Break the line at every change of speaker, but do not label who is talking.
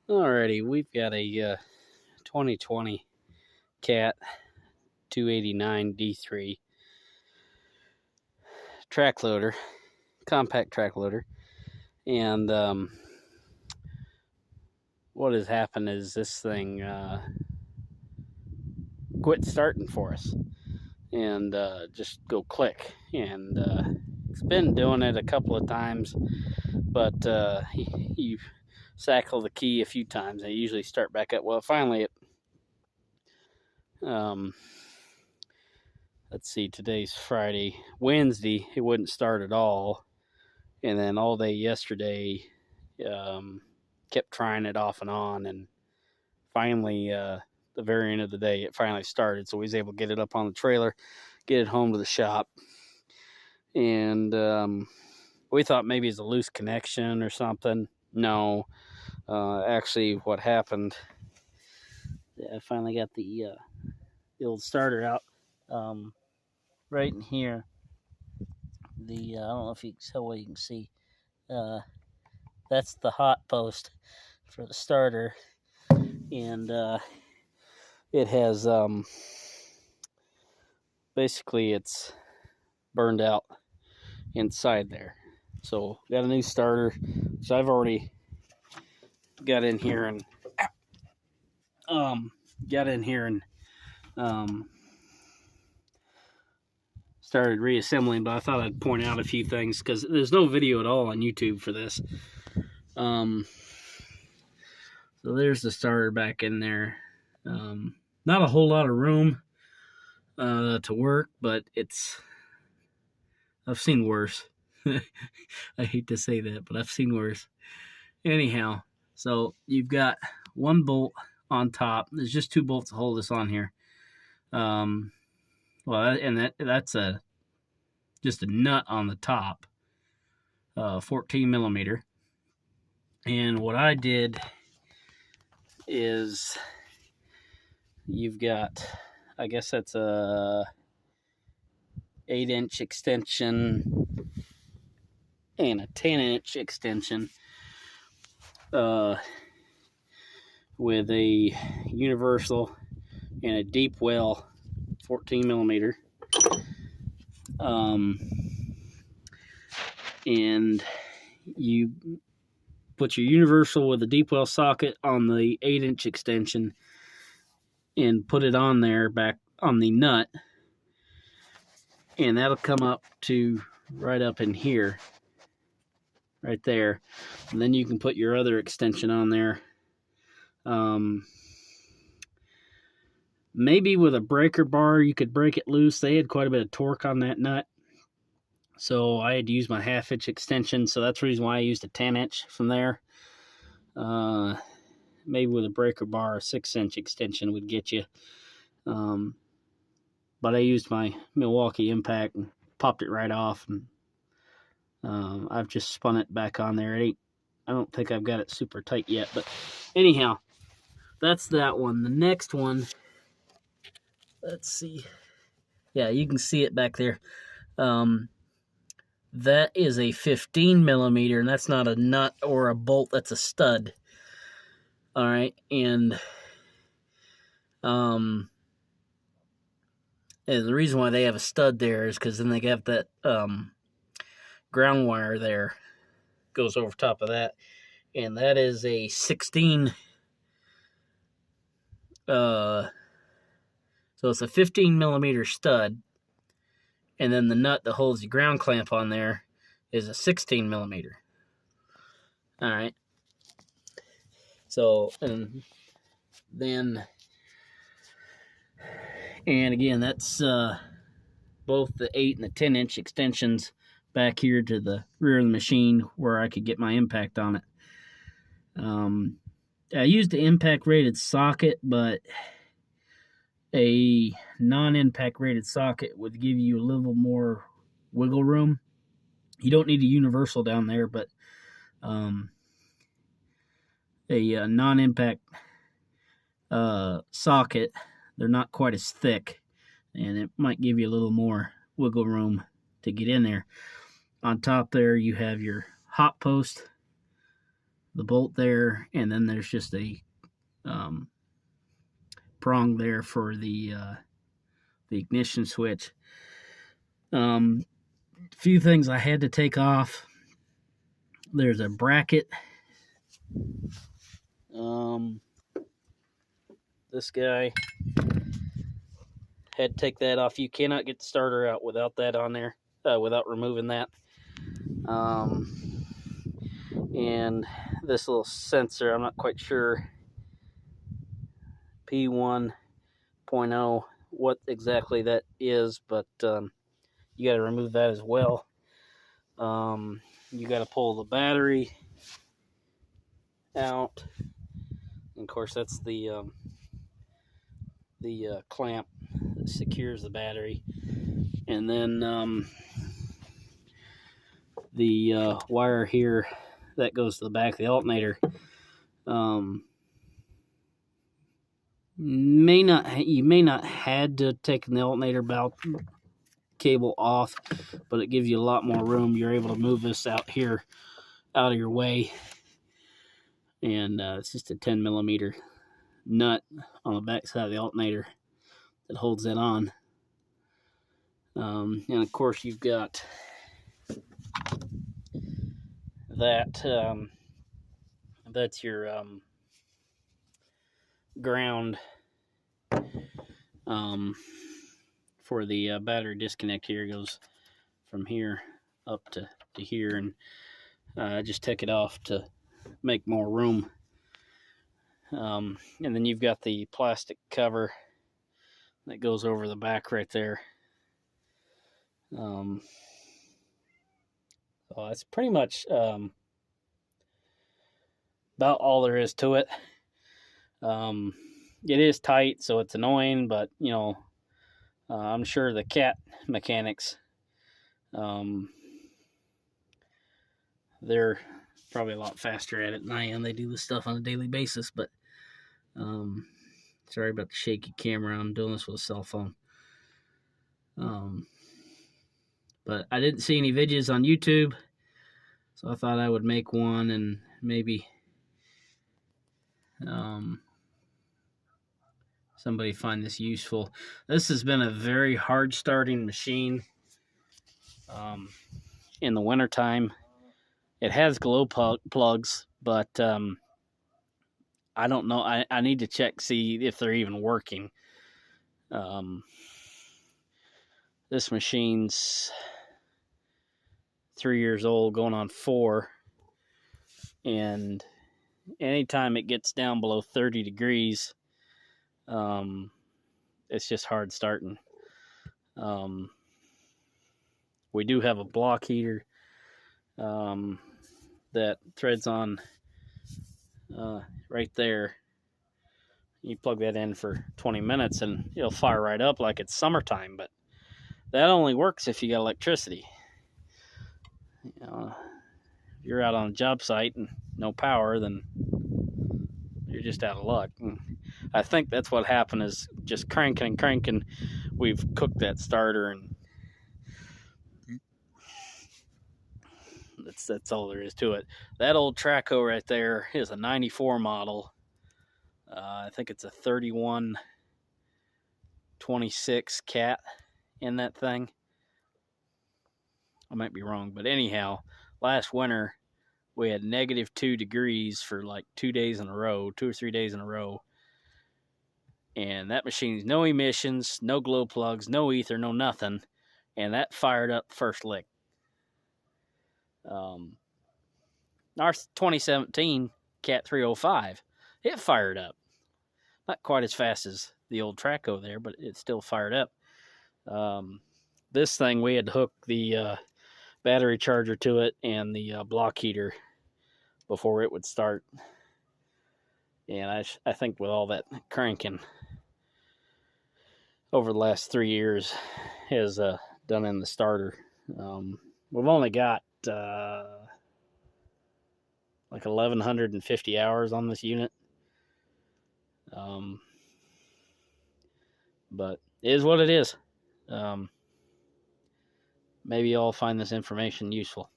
Alrighty, we've got a 2020 Cat 289 D3 track loader, compact track loader, and what has happened is this thing quit starting for us and just go click, and it's been doing it a couple of times, but you sackle the key a few times and usually start back up. Well, finally it let's see, today's Friday. Wednesday, it wouldn't start at all. And then all day yesterday, kept trying it off and on. And finally, the very end of the day, it finally started. So we was able to get it up on the trailer, get it home to the shop. And we thought maybe it's a loose connection or something. No. Actually, what happened, I finally got the old starter out. Right in here, I don't know if you can tell what you can see. That's the hot post for the starter, and it has basically it's burned out inside there. So got a new starter. So I've already got in here and started reassembling, but I thought I'd point out a few things because there's no video at all on YouTube for this. So there's the starter back in there. Not a whole lot of room to work, but I've seen worse. I hate to say that, but I've seen worse. Anyhow, so you've got one bolt on top. There's just two bolts to hold this on here. That's just a nut on the top, 14 millimeter. And what I did is you've got, I guess that's a 8-inch extension and a 10-inch extension with a universal and a deep well 14 millimeter. And you put your universal with a deep well socket on the 8-inch extension and put it on there back on the nut, and that'll come up to right up in here, right there. And then you can put your other extension on there. Maybe with a breaker bar you could break it loose. They had quite a bit of torque on that nut, so I had to use my 1/2-inch extension. So that's the reason why I used a 10-inch from there. Maybe with a breaker bar, a 6-inch extension would get you. But I used my Milwaukee Impact and popped it right off, and I've just spun it back on there. I don't think I've got it super tight yet, but anyhow, that's that one. The next one, let's see. Yeah, you can see it back there. That is a 15 millimeter, and that's not a nut or a bolt. That's a stud. All right, and the reason why they have a stud there is because then they have that ground wire there goes over top of that, and that is a 16. So it's a 15 millimeter stud, and then the nut that holds the ground clamp on there is a 16 millimeter. All right. So, and again, that's both the 8 and the 10-inch extensions back here to the rear of the machine where I could get my impact on it. I used the impact rated socket, but a non-impact rated socket would give you a little more wiggle room. You don't need a universal down there, but a non-impact socket, they're not quite as thick, and it might give you a little more wiggle room to get in there. On top there, you have your hot post, bolt there, and then there's just a prong there for the ignition switch. Few things I had to take off. There's a bracket. This guy, had to take that off. You cannot get the starter out without that on there, without removing that. And this little sensor, I'm not quite sure, P1.0, what exactly that is, but you got to remove that as well. You got to pull the battery out. And of course, that's the clamp that secures the battery. And then the wire here that goes to the back of the alternator. You may not had to take the alternator cable off, but it gives you a lot more room. You're able to move this out here, out of your way. And it's just a 10 millimeter nut on the back side of the alternator that holds that on. And of course, you've got that. That's your ground for the battery disconnect. Here goes from here up to here, and I just took it off to make more room. And then you've got the plastic cover that goes over the back right there. So that's pretty much about all there is to it. It is tight, so it's annoying, but you know, I'm sure the Cat mechanics, they're probably a lot faster at it than I am. They do this stuff on a daily basis, but sorry about the shaky camera. I'm doing this with a cell phone. But I didn't see any videos on YouTube, so I thought I would make one and maybe somebody find this useful. This has been a very hard starting machine. In the wintertime, it has glow plugs, but I don't know. I need to check, see if they're even working. This machine's 3 years old, going on 4, and anytime it gets down below 30 degrees, it's just hard starting. We do have a block heater that threads on right there. You plug that in for 20 minutes and it'll fire right up like it's summertime, but that only works if you got electricity. You know, if you're out on a job site and no power, then you're just out of luck. And I think that's what happened, is just cranking and cranking. We've cooked that starter, and that's all there is to it. That old Traco right there is a 94 model. I think it's a 3126 Cat in that thing. I might be wrong, but anyhow, last winter we had -2 degrees for like 2 days in a row, 2 or 3 days in a row. And that machine's no emissions, no glow plugs, no ether, no nothing. And that fired up first lick. Our 2017 Cat 305, it fired up. Not quite as fast as the old Traco there, but it still fired up. This thing, we had to hook the battery charger to it and the block heater before it would start. And I think with all that cranking over the last 3 years has done in the starter. We've only got like 1,150 hours on this unit. But it is what it is. Maybe y'all find this information useful.